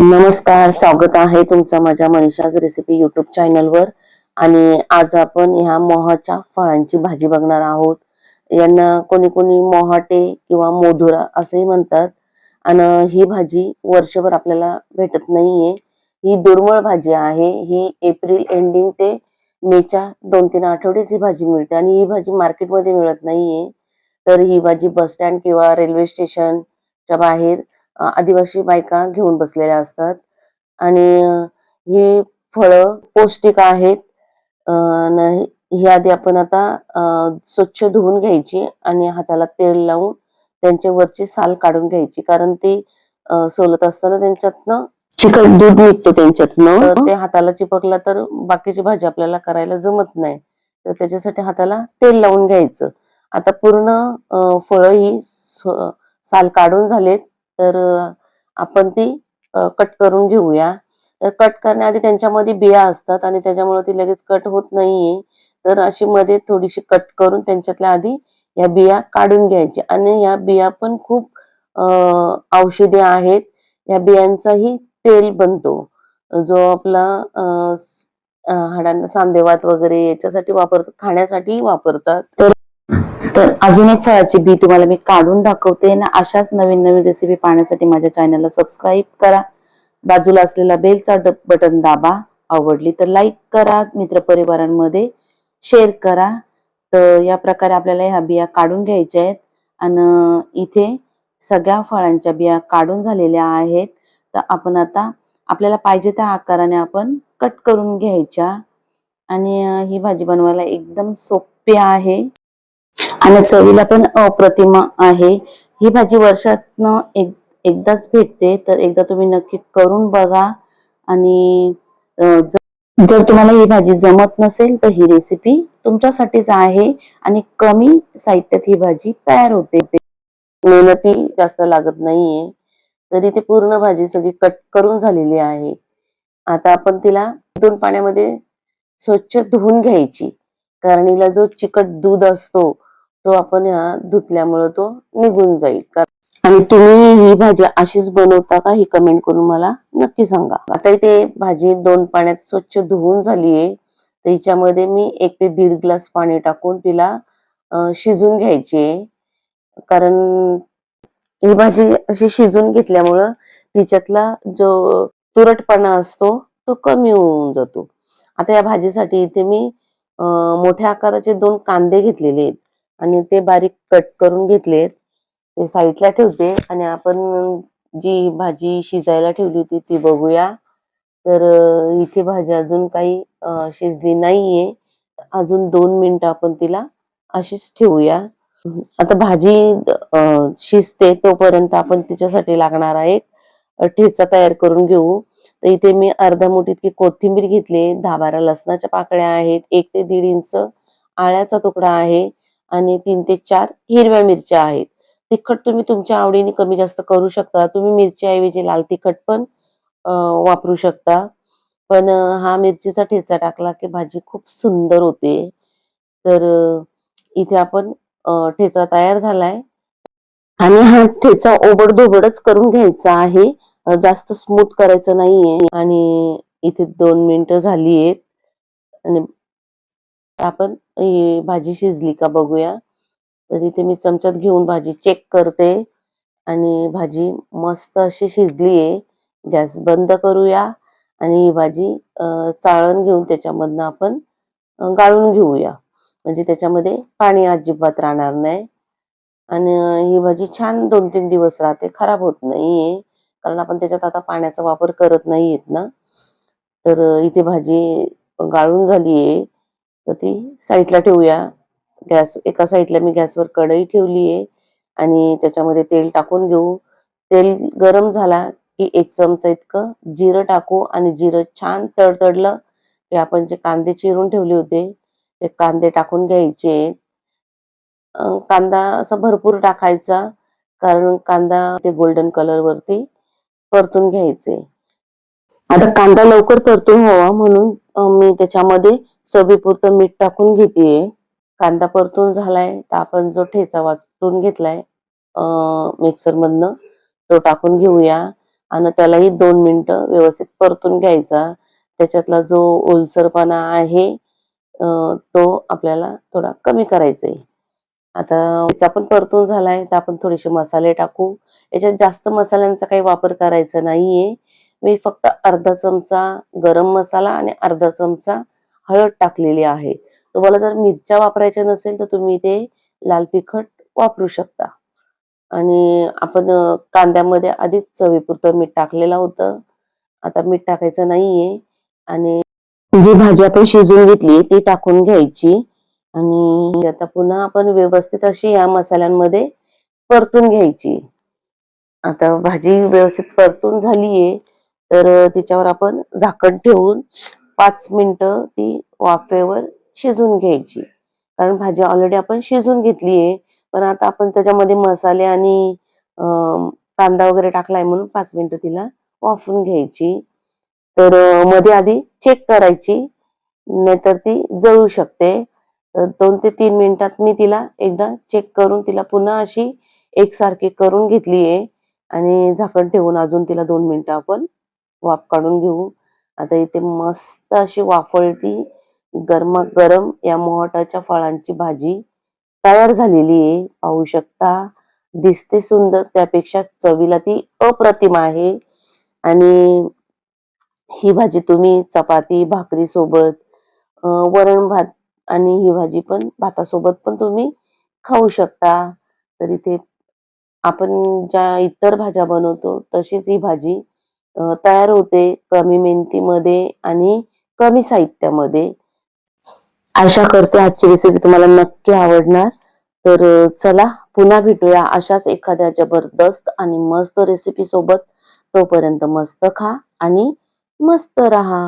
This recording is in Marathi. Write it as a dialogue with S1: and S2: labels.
S1: नमस्कार, स्वागत आहे तुमचं माझ्या मनीषाज रेसिपी युट्यूब चॅनलवर। आणि आज आपण ह्या मोहाच्या फळांची भाजी बघणार आहोत। यांना कोणी कोणी मोहाटे किंवा मोधुरा असेही म्हणतात। आणि ही भाजी वर्षभर आपल्याला भेटत नाहीये। ही दुर्मिळ भाजी आहे। ही एप्रिल एंडिंग ते मेच्या 2-3 आठवडेच ही भाजी मिळते आणि ही भाजी मार्केटमध्ये मिळत नाहीये। तर ही भाजी बस स्टँड किंवा रेल्वे स्टेशनच्या बाहेर आदिवासी बायका घेऊन बसलेल्या असतात। आणि ही फळं पौष्टिक आहेत। ही आधी आपण आता स्वच्छ धुवून घ्यायची आणि हाताला तेल लावून त्यांच्या वरची साल काढून घ्यायची, कारण ती सोलत असताना त्यांच्यातनं चिकट दूध निघतं त्यांच्यातनं। ते हाताला चिपकला तर बाकीची भाजी आपल्याला करायला जमत नाही, तर त्याच्यासाठी हाताला तेल लावून घ्यायचं। आता पूर्ण फळं ही साल काढून झालेत, तर आपण ती कट करून घेऊया। तर कट करण्याआधी त्यांच्यामध्ये बिया असतात आणि त्याच्यामुळे ती लगेच कट होत नाहीये। तर अशी मध्ये थोडीशी कट करून त्यांच्यातल्या आधी या बिया काढून घ्यायची। आणि या बिया पण खूप औषधी आहेत। या बियांचाही तेल बनतो, जो आपला हाडांना सांधेवात वगैरे याच्यासाठी वापरतात, खाण्यासाठी वापरतात। तर अजून एक फळाची बी तुम्हाला मी काढून दाखवते ना। अशाच नवीन नवीन रेसिपी पाहण्यासाठी माझ्या चॅनलला सबस्क्राईब करा, बाजूला असलेला बेलचा बटन दाबा, आवडली तर लाईक करा, मित्रपरिवारांमध्ये शेअर करा। तर या प्रकारे आपल्याला ह्या बिया काढून घ्यायच्या आहेत। आणि इथे सगळ्या फळांच्या बिया काढून झालेल्या आहेत। तर आपण आता आपल्याला पाहिजे त्या आकाराने आपण कट करून घ्यायच्या। आणि ही भाजी बनवायला एकदम सोपी आहे आणि चवीला पण अप्रतिम आहे। ही भाजी वर्षातनं एकदाच भेटते, तर एकदा तुम्ही नक्की करून बघा। आणि जर तुम्हाला ही भाजी जमत नसेल तर ही रेसिपी तुमच्यासाठीच आहे आणि कमी साहित्यात ही भाजी तयार होते। मेहनती जास्त लागत नाहीये। तरी ते पूर्ण भाजी सगळी कट करून झालेली आहे। आता आपण तिला 2 पाण्यामध्ये स्वच्छ धुवून घ्यायची, कारण हिला जो चिकट दूध असतो तो आपण धुतल्यामुळे तो निघून जाईल। आणि तुम्ही ही भाजी अशीच बनवता का, ही कमेंट करून मला नक्की सांगा। आता इथे भाजी 2 पाण्यात स्वच्छ धुवून झालीये, तर हिच्यामध्ये मी 1 ते 1.5 ग्लास पाणी टाकून तिला शिजून घ्यायची। कारण ही भाजी अशी शिजून घेतल्यामुळं तिच्यातला जो तुरटपणा असतो तो कमी होऊन जातो। आता या भाजीसाठी इथे मी मोठ्या आकाराचे 2 कांदे घेतलेले आहेत आणि ते बारीक कट करून घेतलेत। ते साईडला ठेवते आणि आपण जी भाजी शिजायला ठेवली होती ती बघूया। तर इथे भाजी अजून काही शिजली नाहीये। अजून 2 मिनिटं आपण तिला अशीच ठेवूया। आता भाजी शिजते तोपर्यंत आपण तिच्यासाठी लागणारा एक ठेचा तयार करून घेऊ। तर इथे मी अर्धा मुठी इतकी कोथिंबीर घेतली, 10-12 लसणाच्या पाकळ्या आहेत, 1 ते 1.5 इंच आळ्याचा तुकडा आहे आणि 3 ते 4 हिरव्या मिरच्या आहेत। तिखट तुम्ही तुमच्या आवडीने कमी जास्त करू शकता। तुम्ही मिरच्याऐवजी लाल तिखट पण वापरू शकता, पण हा मिरचीचा ठेचा टाकला की भाजी खूप सुंदर होते। तर इथे आपण ठेचा तयार झालाय आणि हा ठेचा ओबडधोबडच करून घ्यायचा आहे, जास्त स्मूथ करायचं नाहीये। आणि इथे 2 मिनिटं झाली आहेत आणि आपण ही भाजी शिजली का बघूया। तर इथे मी चमच्यात घेऊन भाजी चेक करते आणि भाजी मस्त अशी शिजलीये। गॅस बंद करूया आणि ही भाजी चाळण घेऊन त्याच्यामधनं आपण गाळून घेऊया, म्हणजे त्याच्यामध्ये पाणी अजिबात राहणार नाही। आणि ही भाजी छान 2-3 दिवस राहते, खराब होत नाहीये, कारण आपण त्याच्यात आता पाण्याचा वापर करत नाहीयेत ना। तर इथे भाजी गाळून झालीये, तर ती साईडला ठेवूया। एका साईडला मी गॅसवर कढई ठेवलीये आणि त्याच्यामध्ये तेल टाकून घेऊ। तेल गरम झाला की 1 चमचा इतकं जिरं टाकू आणि जिरं छान तडतडलं की आपण जे कांदे चिरून ठेवले होते ते कांदे टाकून घ्यायचे। कांदा असा भरपूर टाकायचा, कारण कांदा ते गोल्डन कलर वरती परतून घ्यायचे। आता कांदा लवकर परतून व्हावा म्हणून मी त्याच्यामध्ये चवीपुरतं मीठ टाकून घेतेय। कांदा परतून झालाय तर आपण जो ठेचा वाटून घेतलाय मिक्सर मधनं तो टाकून घेऊया आणि त्यालाही 2 मिनिटं व्यवस्थित परतून घ्यायचा. त्याच्यातला जो ओलसरपणा आहे तो आपल्याला थोडा कमी करायचा आहे. आता याचा पण परतून झालाय तर आपण थोडेसे मसाले टाकू. याच्यात जास्त मसाल्यांचा काही वापर करायचा नाहीये. मी फक्त अर्धा चमचा गरम मसाला आणि अर्धा चमचा हळद टाकलेली आहे. तुम्हाला जर मिरच्या वापरायच्या नसेल तर तुम्ही ते लाल तिखट वापरू शकता. आणि आपण कांद्यामध्ये आधीच चवीपुरतं मीठ टाकलेलं होतं. आता मीठ टाकायचं नाहीये आणि जी भाजी आपण शिजवून घेतली ती टाकून घ्यायची आणि आता पुन्हा आपण व्यवस्थित अशी या मसाल्यांमध्ये परतून घ्यायची. आता भाजी व्यवस्थित परतून झालीये तर तिच्यावर आपण झाकण ठेवून 5 मिनिटं ती वाफेवर शिजून घ्यायची. कारण भाजी ऑलरेडी आपण शिजून घेतलीये. पण आता आपण त्याच्यामध्ये मसाले आणि कांदा वगैरे टाकलाय म्हणून 5 मिनिटं तिला वाफवून घ्यायची. तर मध्ये आधी चेक करायची, नाहीतर ती जळू शकते. 2 ते 3 मिनिटात मी तिला एकदा चेक करून तिला पुन्हा अशी एकसारखी करून घेतलीये आणि झाकण ठेवून अजून तिला 2 मिनिटं आपण वाफ काढून घेऊ. आता इथे मस्त अशी वाफळती गरमागरम या मोहोटाच्या फळांची भाजी तयार झालेली आहे. पाहू शकता. दिसते सुंदर, त्यापेक्षा चवीला ती अप्रतिम आहे. आणि ही भाजी तुम्ही चपाती, भाकरी सोबत, वरण भात आणि ही भाजी पण भातासोबत पण तुम्ही खाऊ शकता. तर इथे आपण ज्या इतर भाज्या बनवतो तशीच ही भाजी तयार होते कमी मेहनतीमध्ये आणि कमी साहित्यामध्ये. आशा करते आजची रेसिपी तुम्हाला नक्की आवडणार. तर चला पुन्हा भेटूया अशाच एखाद्या जबरदस्त आणि मस्त रेसिपी सोबत. तोपर्यंत मस्त खा आणि मस्त राहा.